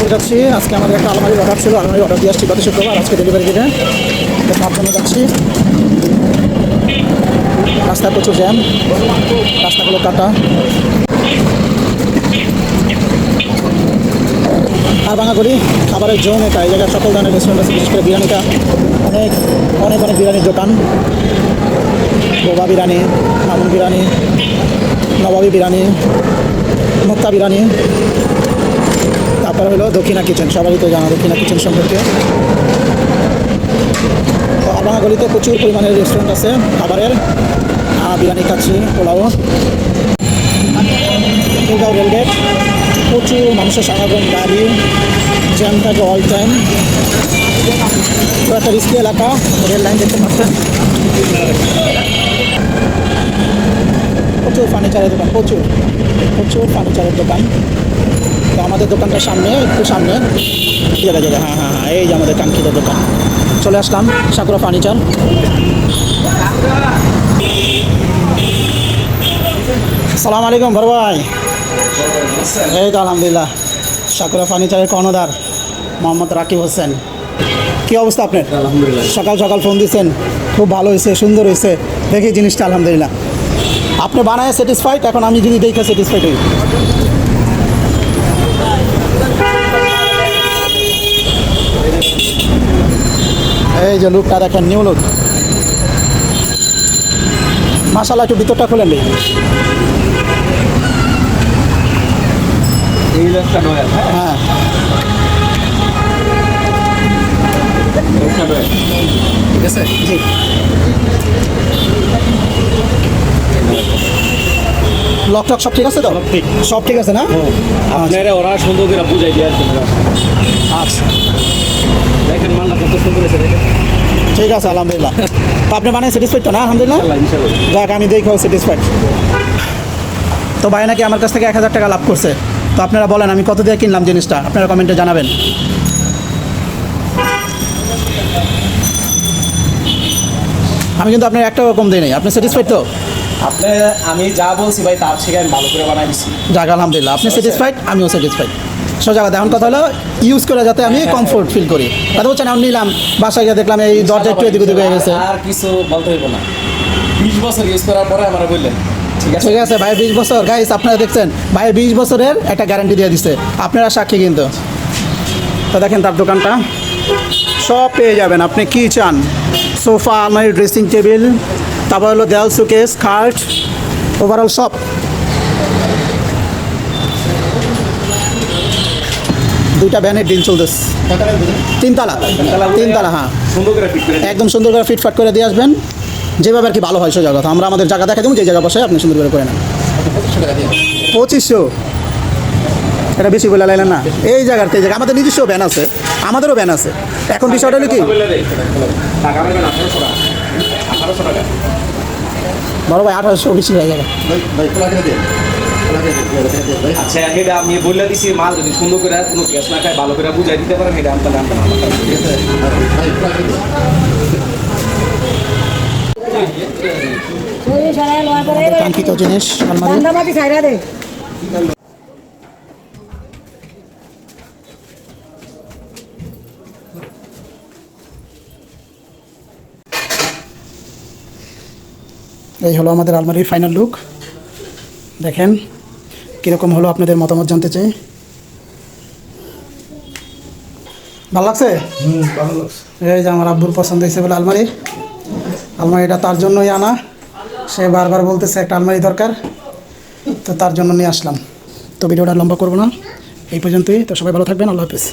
মার্কেটে যাচ্ছি। আজকে আমাদের একটা আলমারির অর্ডার ছিল, আলমারি অর্ডার দিয়ে আসছি গত শুক্রবার, আজকে ডেলিভারি দেবে, তার জন্য যাচ্ছি। রাস্তায় প্রচুর জ্যাম, রাস্তাগুলো কাটা। আর ভাঙাগড়ি খাবারের জোন এটা, এই জায়গায় সকল ধরনের রেস্টুরেন্ট আছে, বিশেষ করে বিরিয়ানিটা অনেক অনেক অনেক বিরিয়ানির দোকান। বোবা বিরিয়ানি, মামুন বিরিয়ানি, নবাবী বিরিয়ানি, মুক্তা বিরিয়ানি, তারপরে হলো দক্ষিণা কিচেন, সবারই তো জানা দক্ষিণা কিচেন সম্পর্কে। তো আলবাঙাগড়িতে প্রচুর পরিমাণের রেস্টুরেন্ট আছে খাবারের। বিরিয়ানি খাচ্ছি, পোলাও। খিলগাঁও রেলগেট, প্রচুর মানুষের সমাগম, গাড়ি জ্যাম থাকে অল টাইম। তো একটা রিস্কি এলাকা, রেল লাইন দেখতে পাচ্ছেন। প্রচুর ফার্নিচারের দোকান, প্রচুর প্রচুর ফার্নিচারের দোকান। তো আমাদের দোকানটার সামনে, একটু সামনে জায়গা, হ্যাঁ হ্যাঁ হ্যাঁ, এই যে আমাদের কাঙ্ক্ষিত দোকান। চলে আসলাম সাকুরা ফার্নিচার। আসসালামু আলাইকুম বড় ভাই। এই তো আলহামদুলিল্লাহ, সাকুরা ফার্নিচারের কর্ণধার মোহাম্মদ রাকিব হোসেন। কী অবস্থা আপনার? আলহামদুলিল্লাহ। সকাল সকাল ফোন দিয়েছেন, খুব ভালো হয়েছে, সুন্দর হয়েছে দেখি জিনিসটা, আলহামদুলিল্লাহ। আপনি বানায় স্যাটিসফাইড, এখন আমি যদি দেখে স্যাটিসফাইড হই। এই যে লুকটা দেখেন, নিউ লুক মাশাআল্লাহ। একটু ভিতরটা খুলেন নেই। এই লোকটা নয়, হ্যাঁ লোকটা নয়, ঠিক আছে। জি, লক টক সব ঠিক আছে তো? ঠিক। সব ঠিক আছে না? আপনারা ওরা সুন্দর করে বুঝাই দিয়ে আসবেন। আচ্ছা দেখেন মালটা কত সুন্দর হয়েছে, দেখেন। ঠিক আছে আলহামদুলিল্লাহ। তো আপনি বানায় স্যাটিসফাইড তো না? আলহামদুলিল্লাহ, ইনশাআল্লাহ। যাক আমি দেখেও স্যাটিসফাইড। তো ভাই নাকি আমার কাছ থেকে 1000 টাকা লাভ করছে। তো আপনারা বলেন আমি কত দিয়ে কিনলাম জিনিসটা, আপনারা কমেন্টে জানাবেন। আমি কিন্তু আপনার একটা কম দিই নাই। আপনি স্যাটিসফাইড তো? আপনি আমি যা বলছি ভাই তার থেকে আমি ভালো করে বানাই দিচ্ছি। যাক আলহামদুলিল্লাহ, আপনি স্যাটিসফাইড, আমিও স্যাটিসফাইড। সোজা কথা, এখন কথা হলো ইউজ করে যাতে আমি কমফোর্ট ফিল করি। কথা বলছেন, আমি নিলাম, বাসায় গিয়ে দেখলাম এই দরজা একটু এদিক ওদিক হয়ে গেছে। আর কিছু বলতে হইব না, 20 বছর ইউজ করার পরে আমরা বললেন ঠিক আছে। ঠিক আছে ভাই, 20 বছর গাইস, আপনারা দেখছেন ভাই 20 বছরের একটা গ্যারান্টি দিয়ে দিচ্ছে, আপনারা সাক্ষী কিন্তু। তো দেখেন তার দোকানটা, সব পেয়ে যাবেন আপনি কি চান। সোফা, আলমারি, ড্রেসিং টেবিল, তারপর হলো দেয়াল, শোকেস, খাট, ওভারঅল সব। দুইটা ভ্যানের ডিল চলতেছে, তিনতলা, হ্যাঁ, সুন্দর করে ফিট করে একদম সুন্দর করে ফিটফাট করে দিয়ে আসবেন, যেভাবে আর কি ভালো হয় সোজা কথা। আমরা আমাদের জায়গা দেখা দেবো, যে জায়গা বসে আপনি সুন্দর করে নেন। 2500 এটা বেশি বলে লাইলেন না। এই জায়গার এই জায়গা আমাদের নিজস্ব ভ্যান আছে, আমাদেরও ভ্যান আছে। এখন বিষয়টা হলো কি, টাকা নেবেন 1800 টাকা, 1800 টাকা। বড় ভাই 1800 বেশি হয়ে যাবে। আচ্ছা এটা আমি বলে দিছি, মাল যদি সুন্দর করে কোনো গ্যাস না খায় ভালো করে বুঝাই দিতে পারেন, এটা আমতা আমতা কাঙ্ক্ষিত জিনিস আলমারি। এই হলো আমাদের আলমারির ফাইনাল লুক। দেখেন কীরকম হলো, আপনাদের মতামত জানতে চাই। ভালো লাগছে? ভালো লাগছে। এই যে আমার আব্বুর পছন্দ হয়েছে বলে আলমারিটা তার জন্যই আনা। সে বারবার বলতেছে একটা আলমারি দরকার, তো তার জন্য নিয়ে আসলাম। তো ভিডিওটা লম্বা করবো না, এই পর্যন্তই। তো সবাই ভালো থাকবেন, আল্লাহ হাফেজ।